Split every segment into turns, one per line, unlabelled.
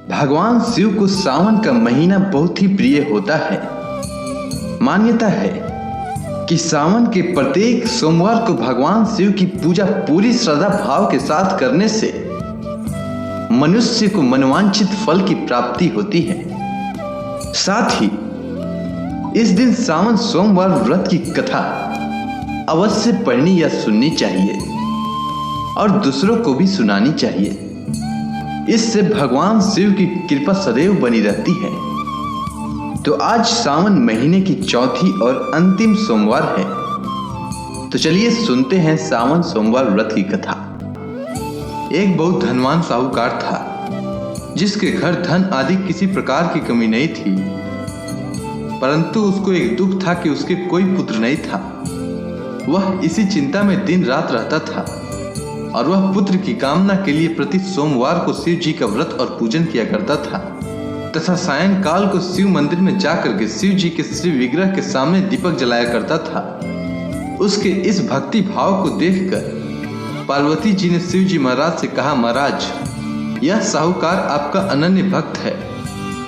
भगवान शिव को सावन का महीना बहुत ही प्रिय होता है। मान्यता है कि सावन के प्रत्येक सोमवार को भगवान शिव की पूजा पूरी श्रद्धा भाव के साथ करने से मनुष्य को मनोवांछित फल की प्राप्ति होती है। साथ ही इस दिन सावन सोमवार व्रत की कथा अवश्य पढ़नी या सुननी चाहिए और दूसरों को भी सुनानी चाहिए। इससे भगवान शिव की कृपा सदैव बनी रहती है। तो आज सावन महीने की चौथी और अंतिम सोमवार है, तो चलिए सुनते हैं सावन सोमवार व्रत की कथा। एक बहुत धनवान साहूकार था जिसके घर धन आदि किसी प्रकार की कमी नहीं थी, परंतु उसको एक दुख था कि उसके कोई पुत्र नहीं था। वह इसी चिंता में दिन रात रहता था और वह पुत्र की कामना के लिए प्रति सोमवार को शिव जी का व्रत और पूजन किया करता था तथा सायंकाल को शिव मंदिर में जाकर के शिव जी के श्री विग्रह के सामने दीपक जलाया करता था। उसके इस भक्ति भाव को देखकर पार्वती जी ने शिव जी महाराज से कहा, महाराज, यह साहूकार आपका अनन्य भक्त है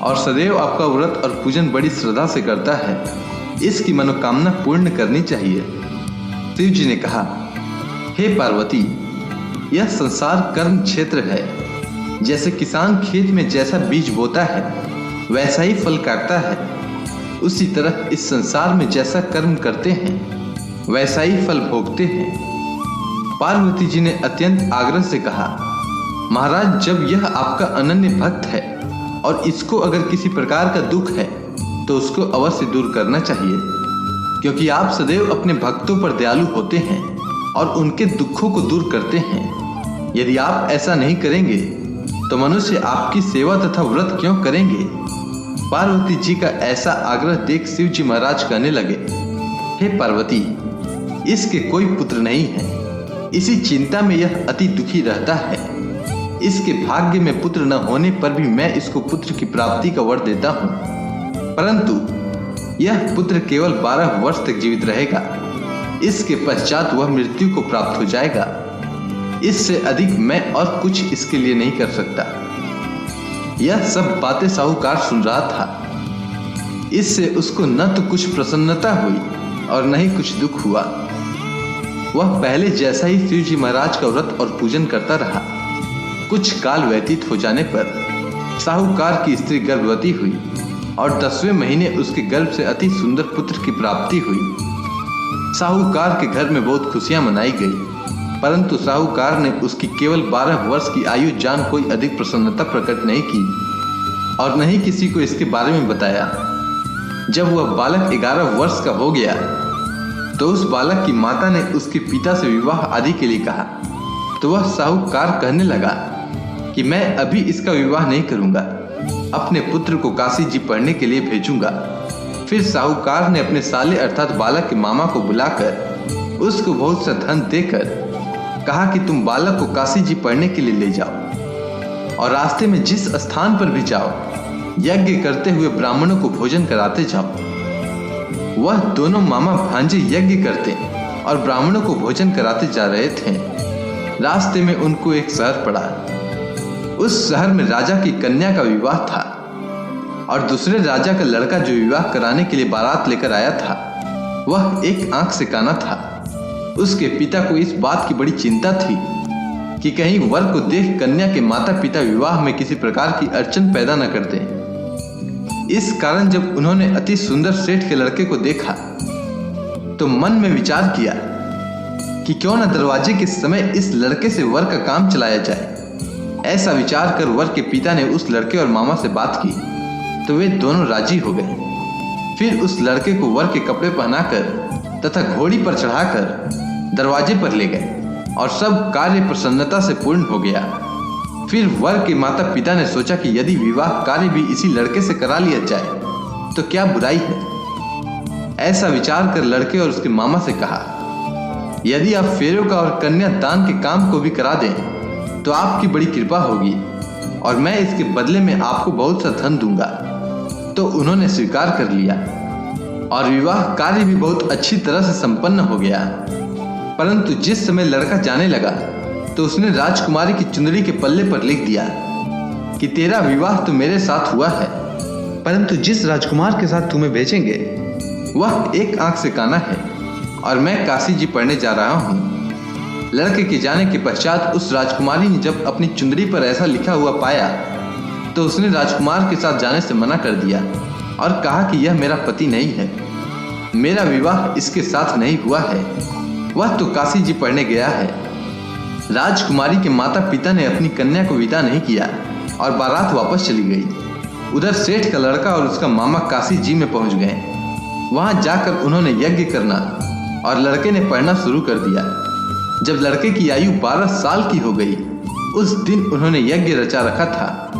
और सदैव आपका व्रत और पूजन बड़ी श्रद्धा से करता है, इसकी मनोकामना पूर्ण करनी चाहिए। शिव जी ने कहा, हे पार्वती, यह संसार कर्म क्षेत्र है। जैसे किसान खेत में जैसा बीज बोता है वैसा ही फल काटता है, उसी तरह इस संसार में जैसा कर्म करते हैं वैसा ही फल भोगते हैं। पार्वती जी ने अत्यंत आग्रह से कहा, महाराज, जब यह आपका अनन्य भक्त है और इसको अगर किसी प्रकार का दुख है तो उसको अवश्य दूर करना चाहिए, क्योंकि आप सदैव अपने भक्तों पर दयालु होते हैं और उनके दुखों को दूर करते हैं। यदि आप ऐसा नहीं करेंगे तो मनुष्य आपकी सेवा तथा व्रत क्यों करेंगे? पार्वती जी का ऐसा आग्रह देख शिव जी महाराज कहने लगे, हे पार्वती, इसके कोई पुत्र नहीं है, इसी चिंता में यह अति दुखी रहता है। इसके भाग्य में पुत्र न होने पर भी मैं इसको पुत्र की प्राप्ति का वर देता हूँ, परंतु यह पुत्र केवल 12 वर्ष तक जीवित रहेगा। इसके पश्चात वह मृत्यु को प्राप्त हो जाएगा। इससे अधिक मैं और कुछ इसके लिए नहीं कर सकता। यह सब बातें साहूकार सुन रहा था। इससे उसको न तो कुछ प्रसन्नता हुई और न ही कुछ दुख हुआ। वह पहले जैसा ही शिव जी महाराज का व्रत और पूजन करता रहा। कुछ काल व्यतीत हो जाने पर साहूकार की स्त्री गर्भवती हुई और 10वें महीने उसके गर्भ से अति सुंदर पुत्र की प्राप्ति हुई। साहूकार के घर में बहुत खुशियां मनाई गई, परंतु साहूकार ने उसकी केवल 12 वर्ष की आयु जान कोई अधिक प्रसन्नता प्रकट नहीं की और न ही किसी को इसके बारे में बताया। जब वह बालक 11 वर्ष का हो गया तो उस बालक की माता ने उसके पिता से विवाह आदि के लिए कहा, तो वह साहूकार कहने लगा कि मैं अभी इसका विवाह नहीं करूंगा, अपने पुत्र को काशी जी पढ़ने के लिए भेजूंगा। फिर साहूकार ने अपने साले अर्थात बालक के मामा को बुलाकर उसको बहुत सा धन देकर कहा कि तुम बालक को काशी जी पढ़ने के लिए ले जाओ और रास्ते में जिस स्थान पर भी जाओ यज्ञ करते हुए ब्राह्मणों को भोजन कराते जाओ। वह दोनों मामा भांजे यज्ञ करते और ब्राह्मणों को भोजन कराते जा रहे थे। रास्ते में उनको एक शहर पड़ा। उस शहर में राजा की कन्या का विवाह था और दूसरे राजा का लड़का जो विवाह कराने के लिए बारात लेकर आया था वह एक आंख से काना था। उसके पिता को इस बात की बड़ी चिंता थी कि कहीं वर को देख कन्या के माता पिता विवाह में किसी प्रकार की अड़चन पैदा न कर दें। इस कारण जब उन्होंने अति सुंदर सेठ के लड़के को देखा तो मन में विचार किया कि क्यों न दरवाजे के समय इस लड़के से वर का काम चलाया जाए। ऐसा विचार कर वर के पिता ने उस लड़के और मामा से बात की तो वे दोनों राजी हो गए। फिर उस लड़के को वर के कपड़े पहनाकर तथा घोड़ी पर चढ़ाकर दरवाजे पर ले गए और सब कार्य प्रसन्नता से पूर्ण हो गया। फिर वर के माता पिता ने सोचा कि यदि विवाह कार्य भी इसी लड़के से करा लिया जाए तो क्या बुराई है। ऐसा विचार कर लड़के और उसके मामा से कहा, यदि आप फेरों का और कन्या दान के काम को भी करा दें तो आपकी बड़ी कृपा होगी और मैं इसके बदले में आपको बहुत सा धन दूंगा। तो उन्होंने स्वीकार कर लिया और विवाह कार्य भी बहुत अच्छी तरह से संपन्न हो गया। परंतु जिस समय लड़का जाने लगा तो उसने राजकुमारी की चुंदड़ी के पल्ले पर लिख दिया, कि तेरा विवाह तो मेरे साथ हुआ है, परंतु जिस राजकुमार के साथ तुम्हें भेजेंगे वह एक आंख से काना है और मैं काशी जी पढ़ने जा रहा हूँ। लड़के के जाने के पश्चात उस राजकुमारी ने जब अपनी चुंदड़ी पर ऐसा लिखा हुआ पाया तो उसने राजकुमार के साथ जाने से मना कर दिया और कहा कि यह मेरा पति नहीं है, मेरा विवाह इसके साथ नहीं हुआ है, वह तो काशी जी पढ़ने गया है। राजकुमारी के माता पिता ने अपनी कन्या को विदा नहीं किया और बारात वापस चली गई। उधर सेठ का लड़का और उसका मामा काशी जी में पहुंच गए। वहां जाकर उन्होंने यज्ञ करना और लड़के ने पढ़ना शुरू कर दिया। जब लड़के की आयु 12 साल की हो गई, उस दिन उन्होंने यज्ञ रचा रखा था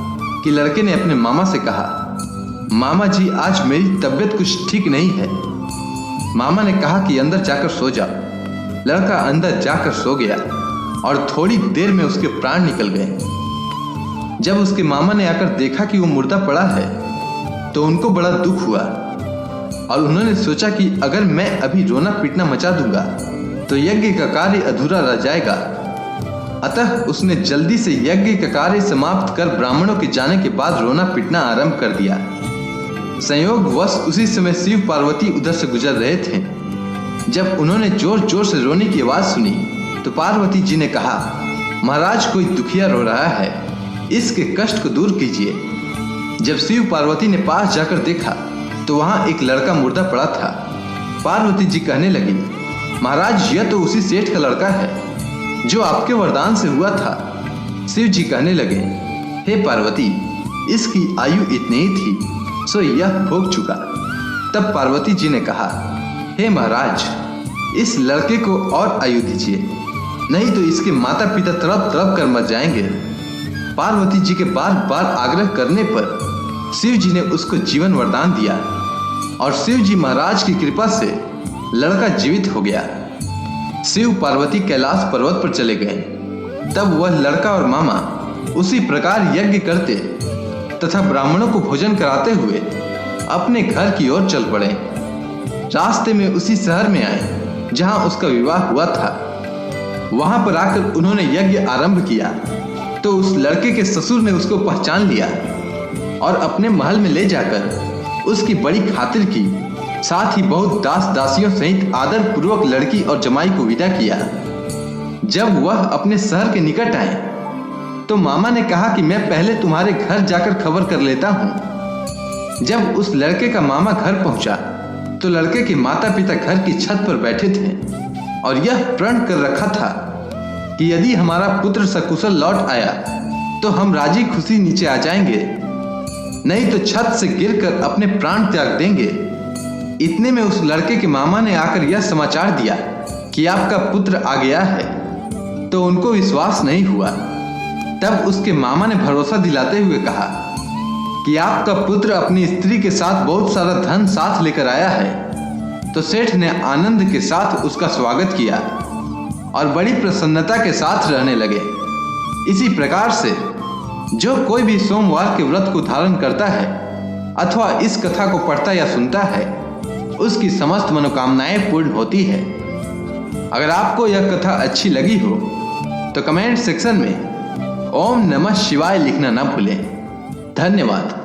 कि लड़के ने अपने मामा से कहा, मामा जी आज मेरी तबीयत कुछ ठीक नहीं है। मामा ने कहा कि अंदर जाकर सो जा। लड़का अंदर जाकर सो गया और थोड़ी देर में उसके प्राण निकल गए। जब उसके मामा ने आकर देखा कि वो मुर्दा पड़ा है तो उनको बड़ा दुख हुआ और उन्होंने सोचा कि अगर मैं अभी रोना पीटना मचा दूंगा तो यज्ञ का कार्य अधूरा रह जाएगा। अतः उसने जल्दी से यज्ञ का कार्य समाप्त कर ब्राह्मणों के जाने के बाद रोना पीटना आरंभ कर दिया। संयोगवश उसी समय शिव पार्वती उधर से गुजर रहे थे। जब उन्होंने जोर जोर से रोने की आवाज सुनी तो पार्वती जी ने कहा, महाराज कोई दुखिया रो रहा है, इसके कष्ट को दूर कीजिए। जब शिव पार्वती ने पास जाकर देखा तो वहां एक लड़का मुर्दा पड़ा था। पार्वती जी कहने लगी, महाराज यह तो उसी सेठ का लड़का है जो आपके वरदान से हुआ था। शिव जी कहने लगे, हे पार्वती, इसकी आयु इतनी ही थी सो यह भोग चुका। तब पार्वती जी ने कहा, हे महाराज, इस लड़के को और आयु दीजिए, नहीं तो इसके माता पिता तड़प तड़प कर मर जाएंगे। पार्वती जी के बार बार आग्रह करने पर शिव जी ने उसको जीवन वरदान दिया और शिव जी महाराज की कृपा से लड़का जीवित हो गया। शिव पार्वती कैलाश पर्वत पर चले गए। तब वह लड़का और मामा उसी प्रकार यज्ञ करते तथा ब्राह्मणों को भोजन कराते हुए अपने घर की ओर चल पड़े। रास्ते में उसी शहर में आए जहां उसका विवाह हुआ था। वहां पर आकर उन्होंने यज्ञ आरंभ किया तो उस लड़के के ससुर ने उसको पहचान लिया और अपने महल में ले जाकर उसकी बड़ी खातिर की, साथ ही बहुत दास दासियों सहित आदर पूर्वक लड़की और जमाई को विदा किया। जब वह अपने शहर के निकट आए तो मामा ने कहा कि मैं पहले तुम्हारे घर जाकर खबर कर लेता हूँ। जब उस लड़के का मामा घर पहुंचा तो लड़के के माता पिता घर की छत पर बैठे थे और यह प्रण कर रखा था कि यदि हमारा पुत्र सकुशल लौट आया तो हम राजी खुशी नीचे आ जाएंगे, नहीं तो छत से गिरकर अपने प्राण त्याग देंगे। इतने में उस लड़के के मामा ने आकर यह समाचार दिया कि आपका पुत्र आ गया है, तो उनको विश्वास नहीं हुआ। तब उसके मामा ने भरोसा दिलाते हुए कहा कि आपका पुत्र अपनी स्त्री के साथ बहुत सारा धन साथ लेकर आया है। तो सेठ ने आनंद के साथ उसका स्वागत किया और बड़ी प्रसन्नता के साथ रहने लगे। इसी प्रकार से जो कोई भी सोमवार के व्रत को धारण करता है अथवा इस कथा को पढ़ता या सुनता है, उसकी समस्त मनोकामनाएं पूर्ण होती है। अगर आपको यह कथा अच्छी लगी हो तो कमेंट सेक्शन में ओम नमः शिवाय लिखना न भूलें। धन्यवाद।